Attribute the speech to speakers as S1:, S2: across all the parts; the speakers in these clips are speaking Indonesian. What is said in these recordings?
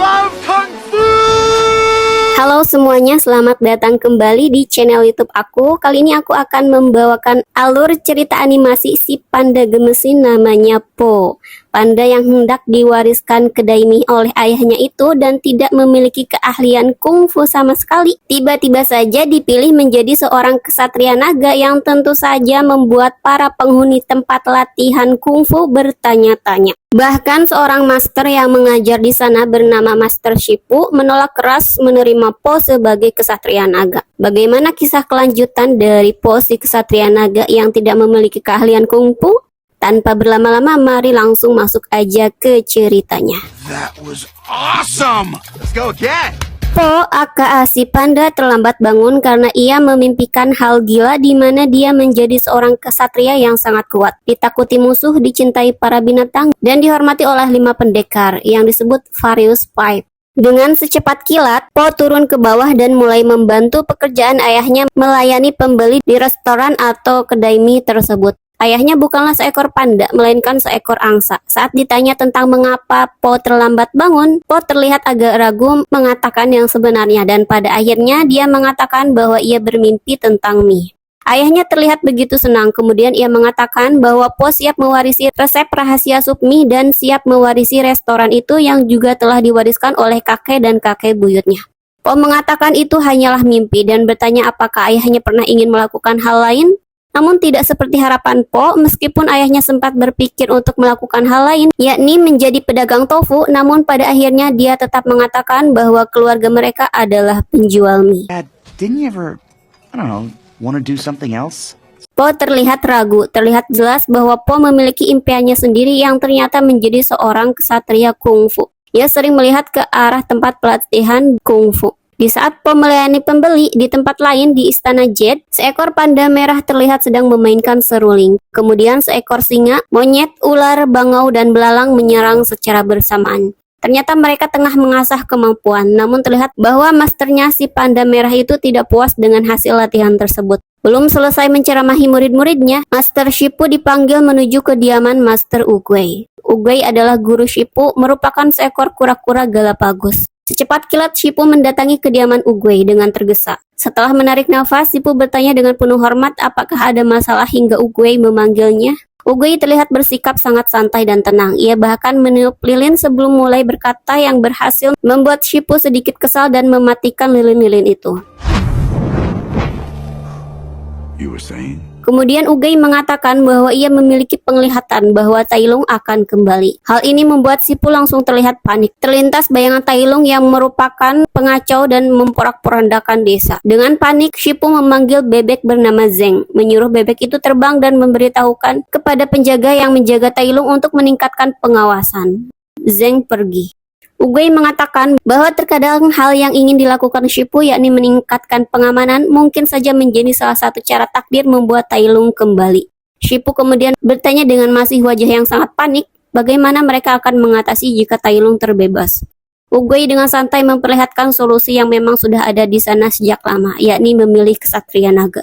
S1: love Kung Fu!
S2: Halo semuanya, selamat datang kembali di channel YouTube aku. Kali ini aku akan membawakan alur cerita animasi si panda gemesin namanya Po. Panda yang hendak diwariskan ke Daimi oleh ayahnya itu dan tidak memiliki keahlian kungfu sama sekali. Tiba-tiba saja dipilih menjadi seorang kesatria naga yang tentu saja membuat para penghuni tempat latihan kungfu bertanya-tanya. Bahkan seorang master yang mengajar di sana bernama Master Shipu menolak keras menerima Po sebagai kesatria naga. Bagaimana kisah kelanjutan dari Po si kesatria naga yang tidak memiliki keahlian kungfu? Tanpa berlama-lama, mari langsung masuk aja ke ceritanya.
S1: That was awesome! Let's go again!
S2: Po, aka si panda, terlambat bangun karena ia memimpikan hal gila di mana dia menjadi seorang kesatria yang sangat kuat, ditakuti musuh, dicintai para binatang, dan dihormati oleh 5 pendekar yang disebut Various Five. Dengan secepat kilat, Po turun ke bawah dan mulai membantu pekerjaan ayahnya melayani pembeli di restoran atau kedai mie tersebut. Ayahnya bukanlah seekor panda, melainkan seekor angsa. Saat ditanya tentang mengapa Po terlambat bangun, Po terlihat agak ragu mengatakan yang sebenarnya, dan pada akhirnya dia mengatakan bahwa ia bermimpi tentang mie. Ayahnya terlihat begitu senang, kemudian ia mengatakan bahwa Po siap mewarisi resep rahasia sup mie dan siap mewarisi restoran itu yang juga telah diwariskan oleh kakek dan kakek buyutnya. Po mengatakan itu hanyalah mimpi dan bertanya apakah ayahnya pernah ingin melakukan hal lain. Namun tidak seperti harapan Po, meskipun ayahnya sempat berpikir untuk melakukan hal lain, yakni menjadi pedagang tofu, namun pada akhirnya dia tetap mengatakan bahwa keluarga mereka adalah penjual mie.
S3: Dad, didn't you ever, I don't know, want to do something else?
S2: Po terlihat ragu, terlihat jelas bahwa Po memiliki impiannya sendiri yang ternyata menjadi seorang kesatria kungfu. Ia sering melihat ke arah tempat pelatihan kungfu. Di saat Po melayani pembeli di tempat lain di Istana Jet, seekor panda merah terlihat sedang memainkan seruling. Kemudian seekor singa, monyet, ular, bangau, dan belalang menyerang secara bersamaan. Ternyata mereka tengah mengasah kemampuan, namun terlihat bahwa masternya si panda merah itu tidak puas dengan hasil latihan tersebut. Belum selesai menceramahi murid-muridnya, Master Shipu dipanggil menuju kediaman Master Oogway. Oogway adalah guru Shipu, merupakan seekor kura-kura Galapagos. Secepat kilat Shipu mendatangi kediaman Oogway dengan tergesa. Setelah menarik nafas, Shipu bertanya dengan penuh hormat apakah ada masalah hingga Oogway memanggilnya. Oogway terlihat bersikap sangat santai dan tenang. Ia bahkan meniup lilin sebelum mulai berkata yang berhasil membuat Shipu sedikit kesal dan mematikan lilin-lilin itu.
S1: You were saying?
S2: Kemudian Oogway mengatakan bahwa ia memiliki penglihatan bahwa Tai Lung akan kembali. Hal ini membuat Shipu langsung terlihat panik. Terlintas bayangan Tai Lung yang merupakan pengacau dan memporak-porandakan desa. Dengan panik, Shipu memanggil bebek bernama Zeng, menyuruh bebek itu terbang dan memberitahukan kepada penjaga yang menjaga Tai Lung untuk meningkatkan pengawasan. Zeng pergi. Oogway mengatakan bahwa terkadang hal yang ingin dilakukan Shipu yakni meningkatkan pengamanan mungkin saja menjadi salah satu cara takdir membuat Tai Lung kembali. Shipu kemudian bertanya dengan masih wajah yang sangat panik, bagaimana mereka akan mengatasi jika Tai Lung terbebas. Oogway dengan santai memperlihatkan solusi yang memang sudah ada di sana sejak lama, yakni memilih kesatria naga.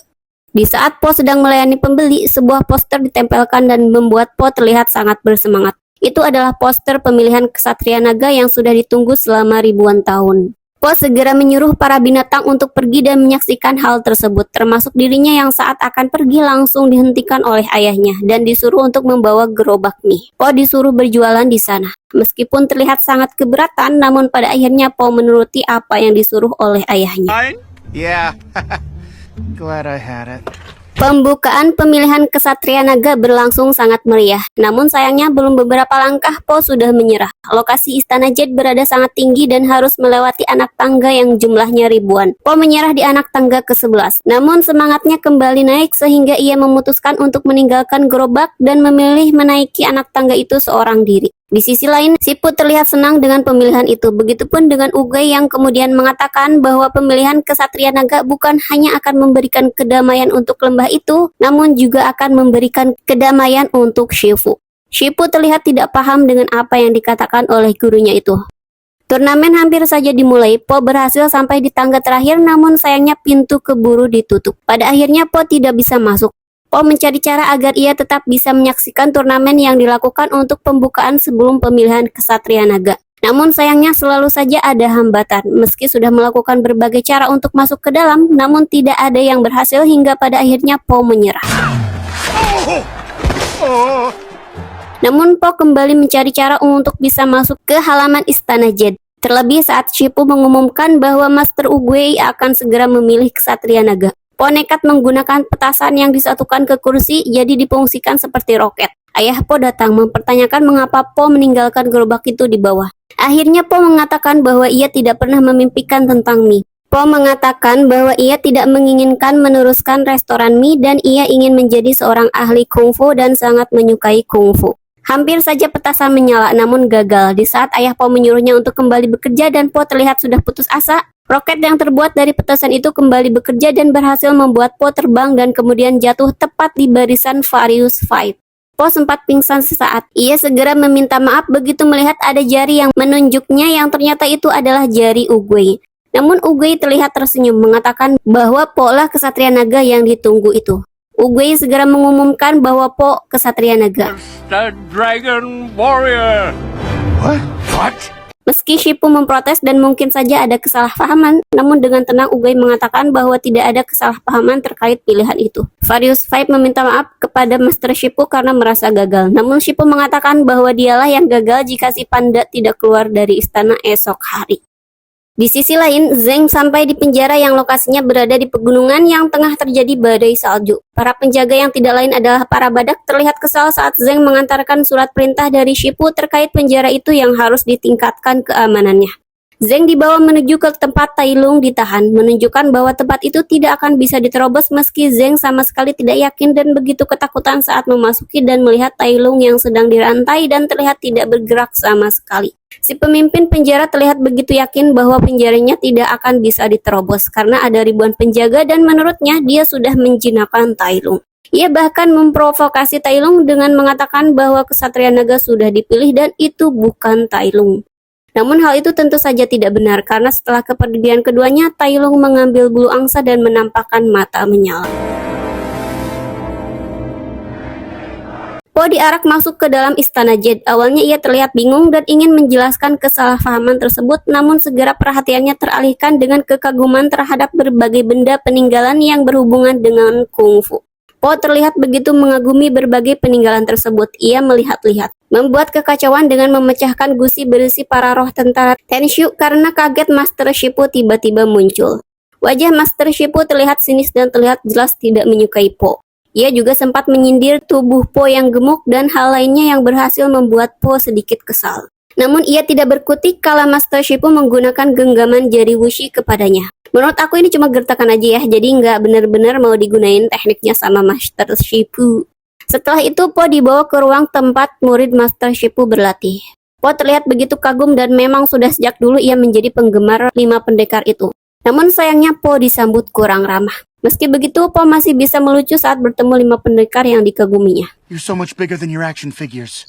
S2: Di saat Po sedang melayani pembeli, sebuah poster ditempelkan dan membuat Po terlihat sangat bersemangat. Itu adalah poster pemilihan kesatria naga yang sudah ditunggu selama ribuan tahun. Po segera menyuruh para binatang untuk pergi dan menyaksikan hal tersebut, termasuk dirinya yang saat akan pergi langsung dihentikan oleh ayahnya dan disuruh untuk membawa gerobak mie. Po disuruh berjualan di sana. Meskipun terlihat sangat keberatan, namun pada akhirnya Po menuruti apa yang disuruh oleh ayahnya.
S3: Yeah, glad I had it.
S2: Pembukaan pemilihan kesatria naga berlangsung sangat meriah. Namun sayangnya belum beberapa langkah Po sudah menyerah. Lokasi Istana Jet berada sangat tinggi dan harus melewati anak tangga yang jumlahnya ribuan. Po menyerah di anak tangga ke-11. Namun semangatnya kembali naik sehingga ia memutuskan untuk meninggalkan gerobak dan memilih menaiki anak tangga itu seorang diri. Di sisi lain, Shipu terlihat senang dengan pemilihan itu. Begitupun dengan Oogway yang kemudian mengatakan bahwa pemilihan kesatria naga bukan hanya akan memberikan kedamaian untuk lembah itu, namun juga akan memberikan kedamaian untuk Shifu. Shipu terlihat tidak paham dengan apa yang dikatakan oleh gurunya itu. Turnamen hampir saja dimulai. Po berhasil sampai di tangga terakhir, namun sayangnya pintu keburu ditutup. Pada akhirnya Po tidak bisa masuk. Po mencari cara agar ia tetap bisa menyaksikan turnamen yang dilakukan untuk pembukaan sebelum pemilihan kesatria naga. Namun sayangnya selalu saja ada hambatan. Meski sudah melakukan berbagai cara untuk masuk ke dalam, namun tidak ada yang berhasil hingga pada akhirnya Po menyerah. Namun Po kembali mencari cara untuk bisa masuk ke halaman istana Jed. Terlebih saat Shippu mengumumkan bahwa Master Oogway akan segera memilih Ksatria Naga. Po nekat menggunakan petasan yang disatukan ke kursi jadi difungsikan seperti roket. Ayah Po datang mempertanyakan mengapa Po meninggalkan gerobak itu di bawah. Akhirnya Po mengatakan bahwa ia tidak pernah memimpikan tentang mie. Po mengatakan bahwa ia tidak menginginkan meneruskan restoran mie dan ia ingin menjadi seorang ahli kungfu dan sangat menyukai kungfu. Hampir saja petasan menyala namun gagal. Di saat ayah Po menyuruhnya untuk kembali bekerja dan Po terlihat sudah putus asa, roket yang terbuat dari petasan itu kembali bekerja dan berhasil membuat Po terbang dan kemudian jatuh tepat di barisan Farius 5. Po sempat pingsan sesaat. Ia segera meminta maaf begitu melihat ada jari yang menunjuknya yang ternyata itu adalah jari Oogway. Namun Oogway terlihat tersenyum mengatakan bahwa Po lah Ksatria Naga yang ditunggu itu. Oogway segera mengumumkan bahwa Po Ksatria Naga.
S4: The Dragon Warrior.
S1: What?
S2: Meski Shippu memprotes dan mungkin saja ada kesalahpahaman, namun dengan tenang Oogway mengatakan bahwa tidak ada kesalahpahaman terkait pilihan itu. Farius 5 meminta maaf kepada Master Shippu karena merasa gagal. Namun Shippu mengatakan bahwa dialah yang gagal jika si panda tidak keluar dari istana esok hari. Di sisi lain, Zeng sampai di penjara yang lokasinya berada di pegunungan yang tengah terjadi badai salju. Para penjaga yang tidak lain adalah para badak terlihat kesal saat Zeng mengantarkan surat perintah dari Shippu terkait penjara itu yang harus ditingkatkan keamanannya. Zeng dibawa menuju ke tempat Tai Lung ditahan, menunjukkan bahwa tempat itu tidak akan bisa diterobos meski Zeng sama sekali tidak yakin dan begitu ketakutan saat memasuki dan melihat Tai Lung yang sedang dirantai dan terlihat tidak bergerak sama sekali. Si pemimpin penjara terlihat begitu yakin bahwa penjaranya tidak akan bisa diterobos karena ada ribuan penjaga dan menurutnya dia sudah menjinakkan Tai Lung. Ia bahkan memprovokasi Tai Lung dengan mengatakan bahwa Ksatria Naga sudah dipilih dan itu bukan Tai Lung. Namun hal itu tentu saja tidak benar karena setelah kepergian keduanya, Tai Lung mengambil bulu angsa dan menampakkan mata menyala. Po diarak masuk ke dalam istana Jed. Awalnya ia terlihat bingung dan ingin menjelaskan kesalahpahaman tersebut, namun segera perhatiannya teralihkan dengan kekaguman terhadap berbagai benda peninggalan yang berhubungan dengan kungfu. Po terlihat begitu mengagumi berbagai peninggalan tersebut. Ia melihat-lihat, membuat kekacauan dengan memecahkan gusi berisi para roh tentara Tenshu karena kaget Master Shippu tiba-tiba muncul. Wajah Master Shippu terlihat sinis dan terlihat jelas tidak menyukai Po. Ia juga sempat menyindir tubuh Po yang gemuk dan hal lainnya yang berhasil membuat Po sedikit kesal. Namun ia tidak berkutik kala Master Shippu menggunakan genggaman jari wuxi kepadanya. Menurut aku ini cuma gertakan aja ya, jadi nggak benar-benar mau digunain tekniknya sama Master Shippu. Setelah itu Po dibawa ke ruang tempat murid Master Shippu berlatih. Po terlihat begitu kagum dan memang sudah sejak dulu ia menjadi penggemar 5 pendekar itu. Namun sayangnya Po disambut kurang ramah. Meski begitu, Po masih bisa melucu saat bertemu 5 pendekar yang dikaguminya.
S1: You're so much bigger than your action figures.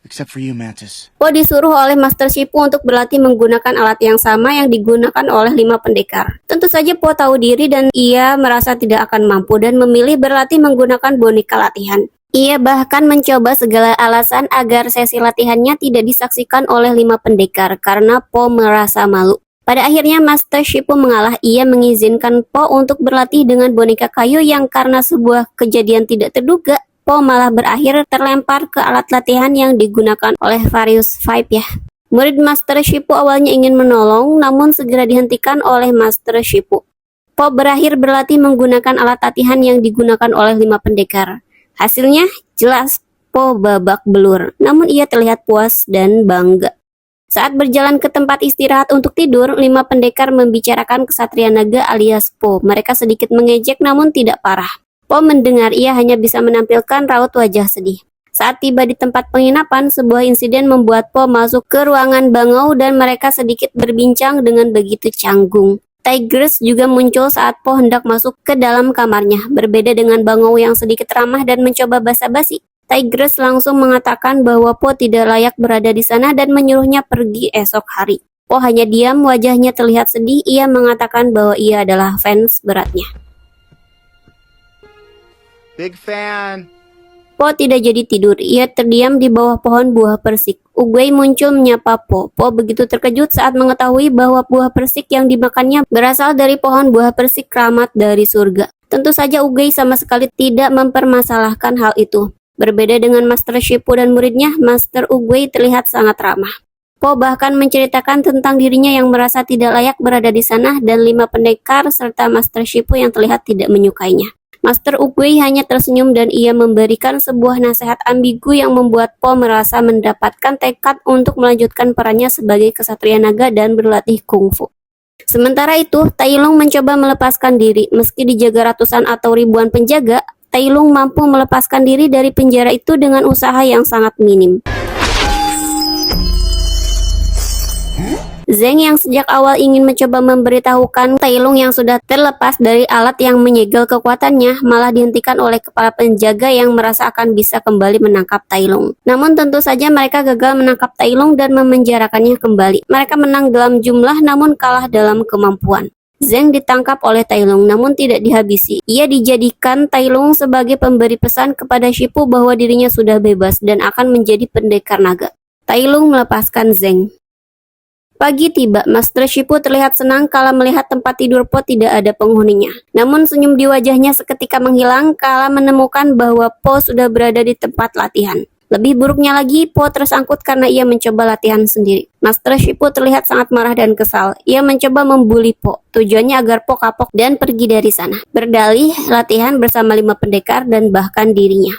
S1: Except for you, Mantis.
S2: Po disuruh oleh Master Shippu untuk berlatih menggunakan alat yang sama yang digunakan oleh 5 pendekar. Tentu saja Po tahu diri dan ia merasa tidak akan mampu dan memilih berlatih menggunakan boneka latihan. Ia bahkan mencoba segala alasan agar sesi latihannya tidak disaksikan oleh 5 pendekar karena Po merasa malu. Pada akhirnya Master Shippu mengalah. Ia mengizinkan Po untuk berlatih dengan boneka kayu yang karena sebuah kejadian tidak terduga, Po malah berakhir terlempar ke alat latihan yang digunakan oleh Farius 5 ya. Murid Master Shippu awalnya ingin menolong, namun segera dihentikan oleh Master Shippu. Po berakhir berlatih menggunakan alat latihan yang digunakan oleh 5 pendekar. Hasilnya jelas Po babak belur, namun ia terlihat puas dan bangga. Saat berjalan ke tempat istirahat untuk tidur, 5 pendekar membicarakan Ksatria Naga alias Po. Mereka sedikit mengejek namun tidak parah. Po mendengar ia hanya bisa menampilkan raut wajah sedih. Saat tiba di tempat penginapan, sebuah insiden membuat Po masuk ke ruangan bangau dan mereka sedikit berbincang dengan begitu canggung. Tigers juga muncul saat Po hendak masuk ke dalam kamarnya. Berbeda dengan bangau yang sedikit ramah dan mencoba basa-basi, Tigers langsung mengatakan bahwa Po tidak layak berada di sana dan menyuruhnya pergi esok hari. Po hanya diam, wajahnya terlihat sedih. Ia mengatakan bahwa ia adalah fans beratnya.
S1: Big fan.
S2: Po tidak jadi tidur, ia terdiam di bawah pohon buah persik. Uguay muncul menyapa Po. Po begitu terkejut saat mengetahui bahwa buah persik yang dimakannya berasal dari pohon buah persik keramat dari surga. Tentu saja Uguay sama sekali tidak mempermasalahkan hal itu. Berbeda dengan Master Shipu dan muridnya, Master Uguay terlihat sangat ramah. Po bahkan menceritakan tentang dirinya yang merasa tidak layak berada di sana dan 5 pendekar serta Master Shipu yang terlihat tidak menyukainya. Master Uguay hanya tersenyum dan ia memberikan sebuah nasihat ambigu yang membuat Po merasa mendapatkan tekad untuk melanjutkan perannya sebagai kesatria naga dan berlatih kungfu. Sementara itu, Tai Lung mencoba melepaskan diri. Meski dijaga ratusan atau ribuan penjaga, Tai Lung mampu melepaskan diri dari penjara itu dengan usaha yang sangat minim. Zeng yang sejak awal ingin mencoba memberitahukan Tai Lung yang sudah terlepas dari alat yang menyegel kekuatannya, malah dihentikan oleh kepala penjaga yang merasa akan bisa kembali menangkap Tai Lung. Namun tentu saja mereka gagal menangkap Tai Lung dan memenjarakannya kembali. Mereka menang dalam jumlah namun kalah dalam kemampuan. Zeng ditangkap oleh Tai Lung namun tidak dihabisi. Ia dijadikan Tai Lung sebagai pemberi pesan kepada Shipu bahwa dirinya sudah bebas dan akan menjadi pendekar naga. Tai Lung melepaskan Zeng. Pagi tiba, Master Shipu terlihat senang kala melihat tempat tidur Po tidak ada penghuninya. Namun senyum di wajahnya seketika menghilang kala menemukan bahwa Po sudah berada di tempat latihan. Lebih buruknya lagi, Po tersangkut karena ia mencoba latihan sendiri. Master Shipu terlihat sangat marah dan kesal. Ia mencoba membuli Po, tujuannya agar Po kapok dan pergi dari sana. Berdalih latihan bersama 5 pendekar dan bahkan dirinya.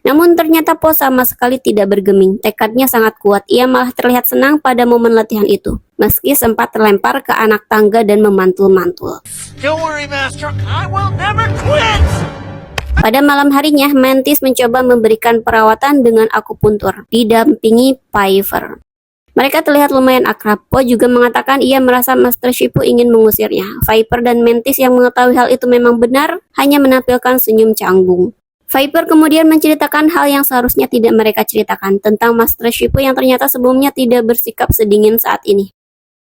S2: Namun ternyata Po sama sekali tidak bergeming, tekadnya sangat kuat, ia malah terlihat senang pada momen latihan itu, meski sempat terlempar ke anak tangga dan memantul-mantul.
S4: Don't worry, Master. I will never quit!
S2: Pada malam harinya, Mantis mencoba memberikan perawatan dengan akupuntur, didampingi Piper. Mereka terlihat lumayan akrab. Po juga mengatakan ia merasa Master Shipu ingin mengusirnya. Viper dan Mantis yang mengetahui hal itu memang benar, hanya menampilkan senyum canggung. Viper kemudian menceritakan hal yang seharusnya tidak mereka ceritakan tentang Master Shipu yang ternyata sebelumnya tidak bersikap sedingin saat ini.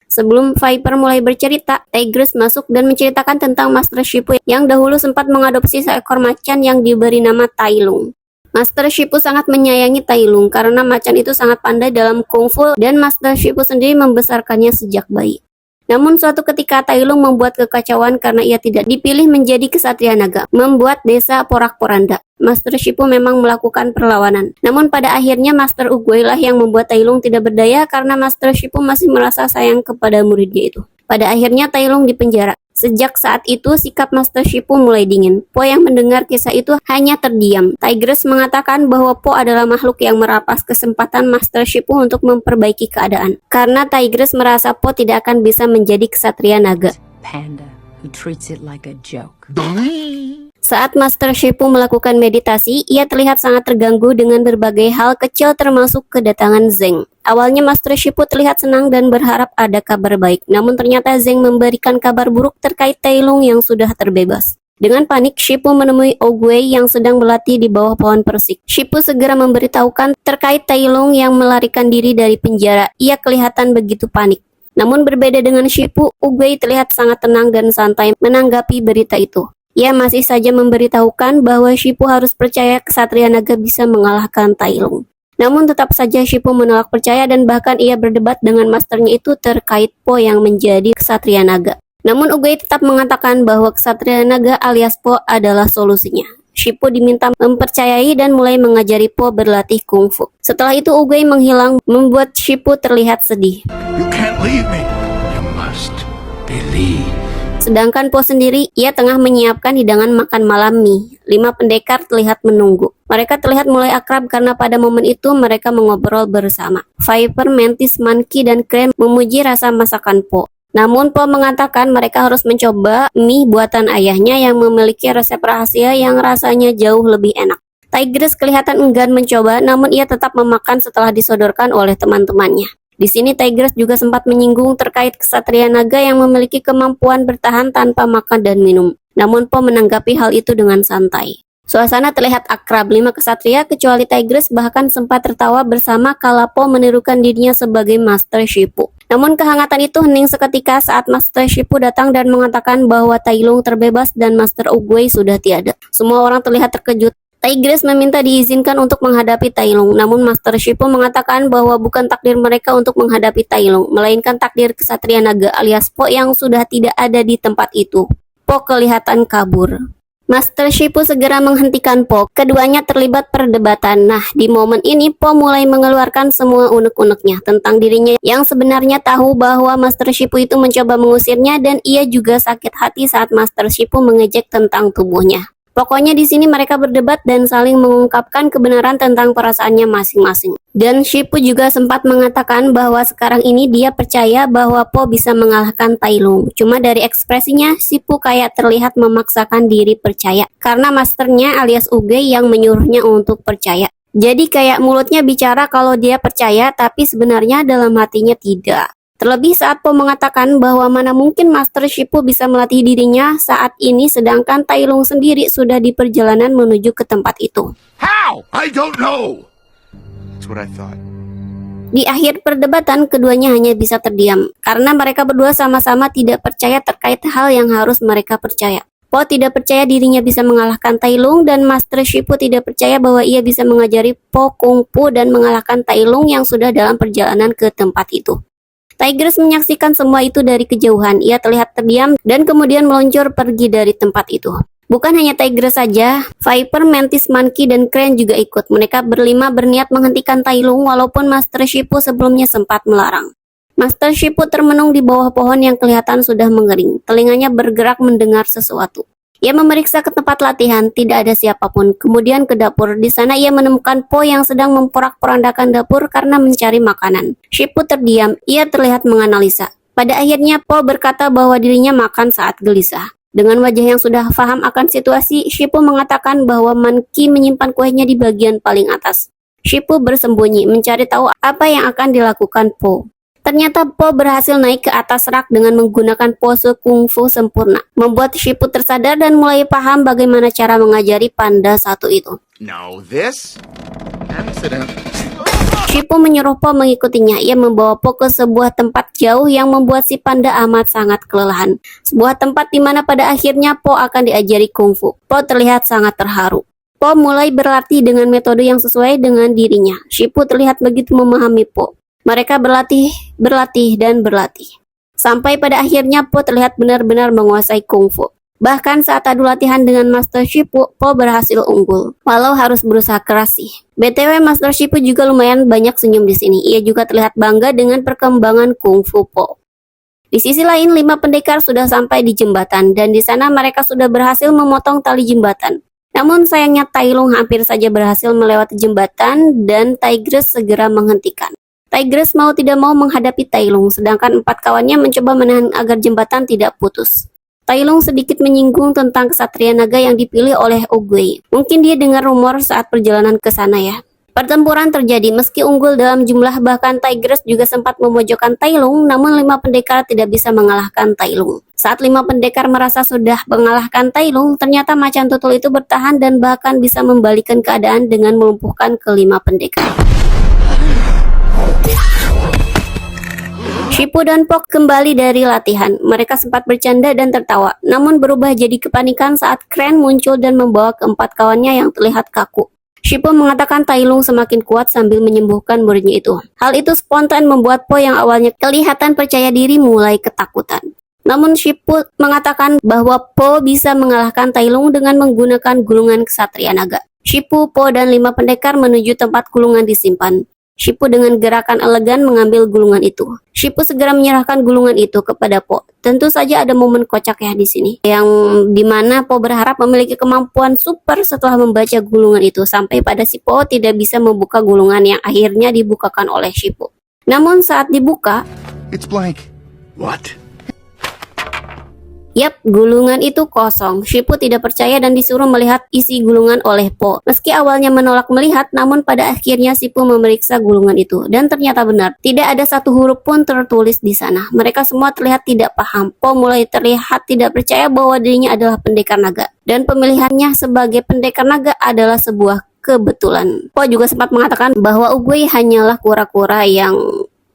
S2: Sebelum Viper mulai bercerita, Tigress masuk dan menceritakan tentang Master Shipu yang dahulu sempat mengadopsi seekor macan yang diberi nama Tai Lung. Master Shipu sangat menyayangi Tai Lung karena macan itu sangat pandai dalam kungfu dan Master Shipu sendiri membesarkannya sejak bayi. Namun suatu ketika Tai Lung membuat kekacauan karena ia tidak dipilih menjadi kesatria naga, membuat desa porak-poranda. Master Shipu memang melakukan perlawanan. Namun pada akhirnya Master Uguay lah yang membuat Tai Lung tidak berdaya karena Master Shipu masih merasa sayang kepada muridnya itu. Pada akhirnya Tai Lung dipenjara. Sejak saat itu sikap Master Shipu mulai dingin. Po yang mendengar kisah itu hanya terdiam. Tigress mengatakan bahwa Po adalah makhluk yang merapas kesempatan Master Shipu untuk memperbaiki keadaan. Karena Tigress merasa Po tidak akan bisa menjadi kesatria naga.
S5: Panda who treats it like a joke.
S2: Saat Master Shipu melakukan meditasi, ia terlihat sangat terganggu dengan berbagai hal kecil termasuk kedatangan Zeng. Awalnya Master Shipu terlihat senang dan berharap ada kabar baik, namun ternyata Zeng memberikan kabar buruk terkait Tai Lung yang sudah terbebas. Dengan panik, Shipu menemui Uguay yang sedang berlatih di bawah pohon persik. Shipu segera memberitahukan terkait Tai Lung yang melarikan diri dari penjara. Ia kelihatan begitu panik. Namun berbeda dengan Shipu, Uguay terlihat sangat tenang dan santai menanggapi berita itu. Ia masih saja memberitahukan bahwa Shipu harus percaya kesatria naga bisa mengalahkan Tai Lung. Namun tetap saja Shipu menolak percaya dan bahkan ia berdebat dengan masternya itu terkait Po yang menjadi kesatria naga. Namun Uguay tetap mengatakan bahwa kesatria naga alias Po adalah solusinya. Shipu diminta mempercayai dan mulai mengajari Po berlatih kungfu. Setelah itu Uguay menghilang, membuat Shipu terlihat sedih.
S4: You can't leave me. You must believe.
S2: Sedangkan Po sendiri, ia tengah menyiapkan hidangan makan malam mie. 5 pendekar terlihat menunggu. Mereka terlihat mulai akrab karena pada momen itu mereka mengobrol bersama. Viper, Mantis, Monkey, dan Crane memuji rasa masakan Po. Namun Po mengatakan mereka harus mencoba mie buatan ayahnya yang memiliki resep rahasia yang rasanya jauh lebih enak. Tigress kelihatan enggan mencoba, namun ia tetap memakan setelah disodorkan oleh teman-temannya. Di sini Tigress juga sempat menyinggung terkait kesatria naga yang memiliki kemampuan bertahan tanpa makan dan minum. Namun Po menanggapi hal itu dengan santai. Suasana terlihat akrab, 5 kesatria kecuali Tigress bahkan sempat tertawa bersama kala Po menirukan dirinya sebagai Master Shipu. Namun kehangatan itu hening seketika saat Master Shipu datang dan mengatakan bahwa Tai Lung terbebas dan Master Uguay sudah tiada. Semua orang terlihat terkejut. Tigress meminta diizinkan untuk menghadapi Tai Lung, namun Master Shippo mengatakan bahwa bukan takdir mereka untuk menghadapi Tai Lung, melainkan takdir Kesatria Naga alias Po yang sudah tidak ada di tempat itu. Po kelihatan kabur. Master Shippo segera menghentikan Po, keduanya terlibat perdebatan. Nah, di momen ini Po mulai mengeluarkan semua unek-uneknya tentang dirinya yang sebenarnya tahu bahwa Master Shippo itu mencoba mengusirnya dan ia juga sakit hati saat Master Shippo mengejek tentang tubuhnya. Pokoknya di sini mereka berdebat dan saling mengungkapkan kebenaran tentang perasaannya masing-masing. Dan Shippo juga sempat mengatakan bahwa sekarang ini dia percaya bahwa Po bisa mengalahkan Tai Lung. Cuma dari ekspresinya, Shippo kayak terlihat memaksakan diri percaya karena masternya alias Uge yang menyuruhnya untuk percaya. Jadi kayak mulutnya bicara kalau dia percaya tapi sebenarnya dalam hatinya tidak. Terlebih saat Po mengatakan bahwa mana mungkin Master Shippo bisa melatih dirinya saat ini sedangkan Tai Lung sendiri sudah di perjalanan menuju ke tempat itu.
S4: How? I don't know. That's what I thought.
S2: Di akhir perdebatan, keduanya hanya bisa terdiam karena mereka berdua sama-sama tidak percaya terkait hal yang harus mereka percaya. Po tidak percaya dirinya bisa mengalahkan Tai Lung dan Master Shippo tidak percaya bahwa ia bisa mengajari Po Kung Fu dan mengalahkan Tai Lung yang sudah dalam perjalanan ke tempat itu. Tigress menyaksikan semua itu dari kejauhan. Ia terlihat terdiam dan kemudian meluncur pergi dari tempat itu. Bukan hanya Tigress saja, Viper, Mantis, Monkey, dan Crane juga ikut. Mereka berlima berniat menghentikan Tai Lung walaupun Master Shippo sebelumnya sempat melarang. Master Shippo termenung di bawah pohon yang kelihatan sudah mengering. Telinganya bergerak mendengar sesuatu. Ia memeriksa ke tempat latihan, tidak ada siapapun. Kemudian ke dapur. Di sana ia menemukan Po yang sedang memporak-porandakan dapur karena mencari makanan. Shippo terdiam, ia terlihat menganalisa. Pada akhirnya Po berkata bahwa dirinya makan saat gelisah. Dengan wajah yang sudah paham akan situasi, Shippo mengatakan bahwa Monkey menyimpan kuenya di bagian paling atas. Shippo bersembunyi, mencari tahu apa yang akan dilakukan Po. Ternyata Po berhasil naik ke atas rak dengan menggunakan pose kungfu sempurna, membuat Shippo tersadar dan mulai paham bagaimana cara mengajari panda satu itu.
S4: Now this accident.
S2: Shippo menyuruh Po mengikutinya. Ia membawa Po ke sebuah tempat jauh yang membuat si panda amat sangat kelelahan. Sebuah tempat di mana pada akhirnya Po akan diajari kungfu. Po terlihat sangat terharu. Po mulai berlatih dengan metode yang sesuai dengan dirinya. Shippo terlihat begitu memahami Po. Mereka berlatih, dan berlatih. Sampai pada akhirnya Po terlihat benar-benar menguasai kungfu. Bahkan saat adu latihan dengan Master Shippo, Po berhasil unggul. Walau harus berusaha keras sih. BTW Master Shippo juga lumayan banyak senyum di sini. Ia juga terlihat bangga dengan perkembangan kungfu Po. Di sisi lain, 5 pendekar sudah sampai di jembatan dan di sana mereka sudah berhasil memotong tali jembatan. Namun sayangnya Tai Lung hampir saja berhasil melewati jembatan dan Tigress segera menghentikan. Tigress mau tidak mau menghadapi Tai Lung, sedangkan 4 kawannya mencoba menahan agar jembatan tidak putus. Tai Lung sedikit menyinggung tentang Kesatria Naga yang dipilih oleh Oogway. Mungkin dia dengar rumor saat perjalanan ke sana ya. Pertempuran terjadi, meski unggul dalam jumlah bahkan Tigress juga sempat memojokkan Tai Lung, namun 5 pendekar tidak bisa mengalahkan Tai Lung. Saat 5 pendekar merasa sudah mengalahkan Tai Lung, ternyata macan tutul itu bertahan dan bahkan bisa membalikan keadaan dengan melumpuhkan ke-5 pendekar. Shippo dan Po kembali dari latihan. Mereka sempat bercanda dan tertawa, namun berubah jadi kepanikan saat Crane muncul dan membawa keempat kawannya yang terlihat kaku. Shippo mengatakan Tai Lung semakin kuat sambil menyembuhkan muridnya itu. Hal itu spontan membuat Po yang awalnya kelihatan percaya diri mulai ketakutan. Namun Shippo mengatakan bahwa Po bisa mengalahkan Tai Lung dengan menggunakan gulungan Kesatria Naga. Shippo, Po, dan 5 pendekar menuju tempat gulungan disimpan. Shippo dengan gerakan elegan mengambil gulungan itu. Shippo segera menyerahkan gulungan itu kepada Po. Tentu saja ada momen kocak ya di sini, yang dimana Po berharap memiliki kemampuan super setelah membaca gulungan itu, sampai pada si Po tidak bisa membuka gulungan yang akhirnya dibukakan oleh Shippo. Namun saat dibuka,
S4: It's blank. What?
S2: yap, gulungan itu kosong. Shippo tidak percaya dan disuruh melihat isi gulungan oleh Po. Meski awalnya menolak melihat, namun pada akhirnya Shippo memeriksa gulungan itu. Dan ternyata benar, tidak ada satu huruf pun tertulis di sana. Mereka semua terlihat tidak paham. Po mulai terlihat tidak percaya bahwa dirinya adalah pendekar naga. Dan pemilihannya sebagai pendekar naga adalah sebuah kebetulan. Po juga sempat mengatakan bahwa Oogway hanyalah kura-kura yang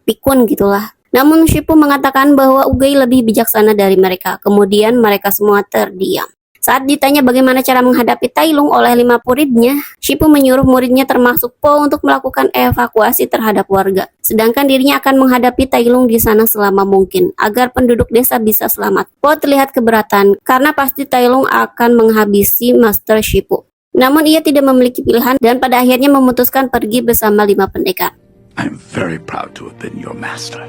S2: pikun gitulah. Namun Shippo mengatakan bahwa Oogway lebih bijaksana dari mereka. Kemudian mereka semua terdiam. Saat ditanya bagaimana cara menghadapi Tai Lung oleh 5 muridnya, Shifu menyuruh muridnya termasuk Po untuk melakukan evakuasi terhadap warga. Sedangkan dirinya akan menghadapi Tai Lung di sana selama mungkin, agar penduduk desa bisa selamat. Po terlihat keberatan, karena pasti Tai Lung akan menghabisi Master Shifu. Namun ia tidak memiliki pilihan dan pada akhirnya memutuskan pergi bersama 5 pendekar.
S4: I'm very proud to have been your master.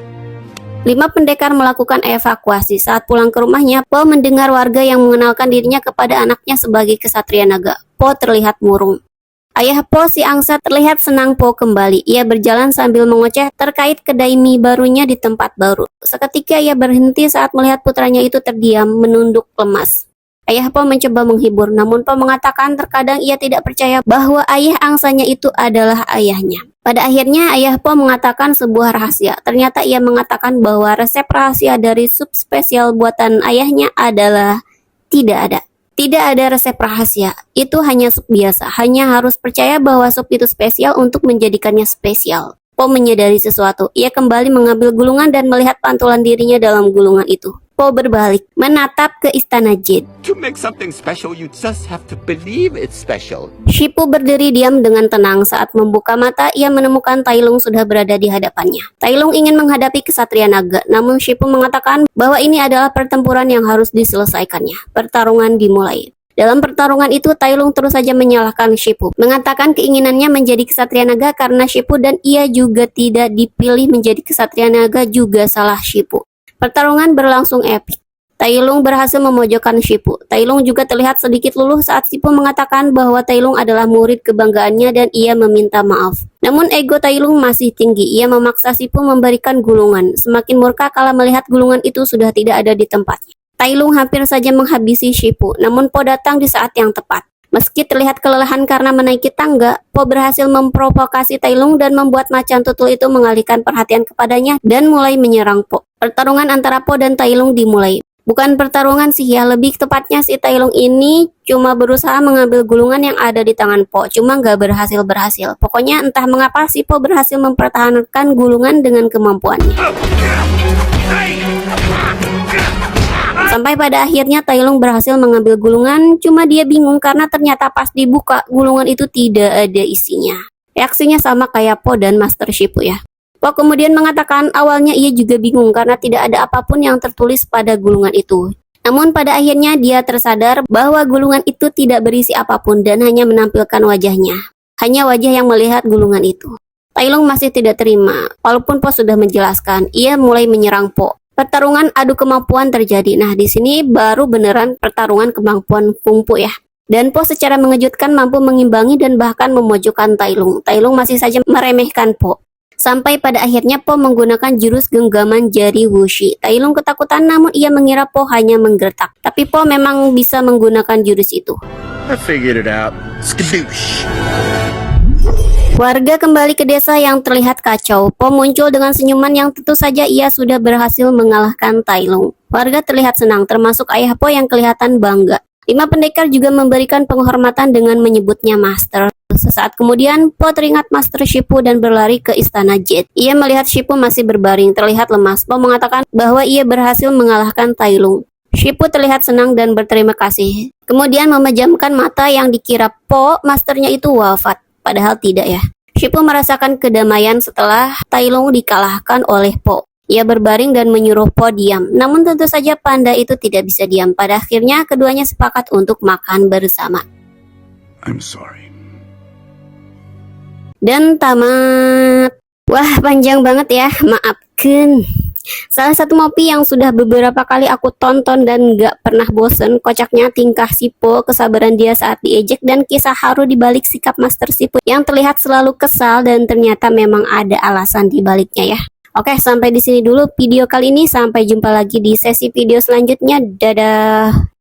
S2: 5 pendekar melakukan evakuasi. Saat pulang ke rumahnya, Po mendengar warga yang mengenalkan dirinya kepada anaknya sebagai kesatria naga. Po terlihat murung. Ayah Po, si angsa, terlihat senang Po kembali. Ia berjalan sambil mengoceh terkait kedai mie barunya di tempat baru. Seketika ia berhenti saat melihat putranya itu terdiam, menunduk lemas. Ayah Po mencoba menghibur, namun Po mengatakan terkadang ia tidak percaya bahwa ayah angsanya itu adalah ayahnya. Pada akhirnya ayah Po mengatakan sebuah rahasia. Ternyata ia mengatakan bahwa resep rahasia dari sup spesial buatan ayahnya adalah tidak ada. Tidak ada resep rahasia, itu hanya sup biasa. Hanya harus percaya bahwa sup itu spesial untuk menjadikannya spesial. Po menyadari sesuatu. Ia kembali mengambil gulungan dan melihat pantulan dirinya dalam gulungan itu. Po berbalik, menatap ke istana Jade.
S6: To make something special, you just have to believe it's special.
S2: Shifu berdiri diam dengan tenang. Saat membuka mata, ia menemukan Tai Lung sudah berada di hadapannya. Tai Lung ingin menghadapi kesatria naga, namun Shifu mengatakan bahwa ini adalah pertempuran yang harus diselesaikannya. Pertarungan dimulai. Dalam pertarungan itu, Tai Lung terus saja menyalahkan Shifu, mengatakan keinginannya menjadi kesatria naga karena Shifu dan ia juga tidak dipilih menjadi kesatria naga juga salah Shifu. Pertarungan berlangsung epik. Tai Lung berhasil memojokkan Shifu. Tai Lung juga terlihat sedikit luluh saat Shifu mengatakan bahwa Tai Lung adalah murid kebanggaannya dan ia meminta maaf. Namun ego Tai Lung masih tinggi. Ia memaksa Shifu memberikan gulungan. Semakin murka kala melihat gulungan itu sudah tidak ada di tempatnya. Tai Lung hampir saja menghabisi Shifu, namun Po datang di saat yang tepat. Meski terlihat kelelahan karena menaiki tangga, Po berhasil memprovokasi Tai Lung dan membuat macan tutul itu mengalihkan perhatian kepadanya dan mulai menyerang Po. Pertarungan antara Po dan Tai Lung dimulai. Bukan pertarungan sih ya, lebih tepatnya si Tai Lung ini cuma berusaha mengambil gulungan yang ada di tangan Po, cuma nggak berhasil. Pokoknya entah mengapa si Po berhasil mempertahankan gulungan dengan kemampuannya. Sampai pada akhirnya Tai Lung berhasil mengambil gulungan, cuma dia bingung karena ternyata pas dibuka, gulungan itu tidak ada isinya. Reaksinya sama kayak Po dan Master Shifu ya. Po kemudian mengatakan awalnya ia juga bingung karena tidak ada apapun yang tertulis pada gulungan itu. Namun pada akhirnya dia tersadar bahwa gulungan itu tidak berisi apapun dan hanya menampilkan wajahnya. Hanya wajah yang melihat gulungan itu. Tai Lung masih tidak terima, walaupun Po sudah menjelaskan, ia mulai menyerang Po. Pertarungan adu kemampuan terjadi. Nah, di sini baru beneran pertarungan kemampuan kungfu ya. Dan Po secara mengejutkan mampu mengimbangi dan bahkan memojokkan Tai Lung. Tai Lung masih saja meremehkan Po. Sampai pada akhirnya Po menggunakan jurus genggaman jari wuxi. Tai Lung ketakutan namun ia mengira Po hanya menggertak. Tapi Po memang bisa menggunakan jurus itu.
S4: I figured it out. Skadoosh.
S2: Warga kembali ke desa yang terlihat kacau. Po muncul dengan senyuman yang tentu saja ia sudah berhasil mengalahkan Tai Lung. Warga terlihat senang, termasuk ayah Po yang kelihatan bangga. 5 pendekar juga memberikan penghormatan dengan menyebutnya Master. Sesaat kemudian, Po teringat Master Shifu dan berlari ke istana Jade. Ia melihat Shifu masih berbaring, terlihat lemas. Po mengatakan bahwa ia berhasil mengalahkan Tai Lung. Shifu terlihat senang dan berterima kasih. Kemudian memejamkan mata yang dikira Po, masternya itu wafat. Padahal tidak ya. Shifu merasakan kedamaian setelah Tai Lung dikalahkan oleh Po. Ia berbaring dan menyuruh Po diam. Namun tentu saja panda itu tidak bisa diam. Pada akhirnya keduanya sepakat untuk makan bersama.
S4: I'm sorry.
S2: Dan tamat. Wah, panjang banget ya. Maafkan. Salah satu movie yang sudah beberapa kali aku tonton dan gak pernah bosen. Kocaknya tingkah si Po, kesabaran dia saat diejek, dan kisah haru di balik sikap Master Shifu yang terlihat selalu kesal dan ternyata memang ada alasan di baliknya ya. Oke, sampai di sini dulu video kali ini. Sampai jumpa lagi di sesi video selanjutnya. Dadah.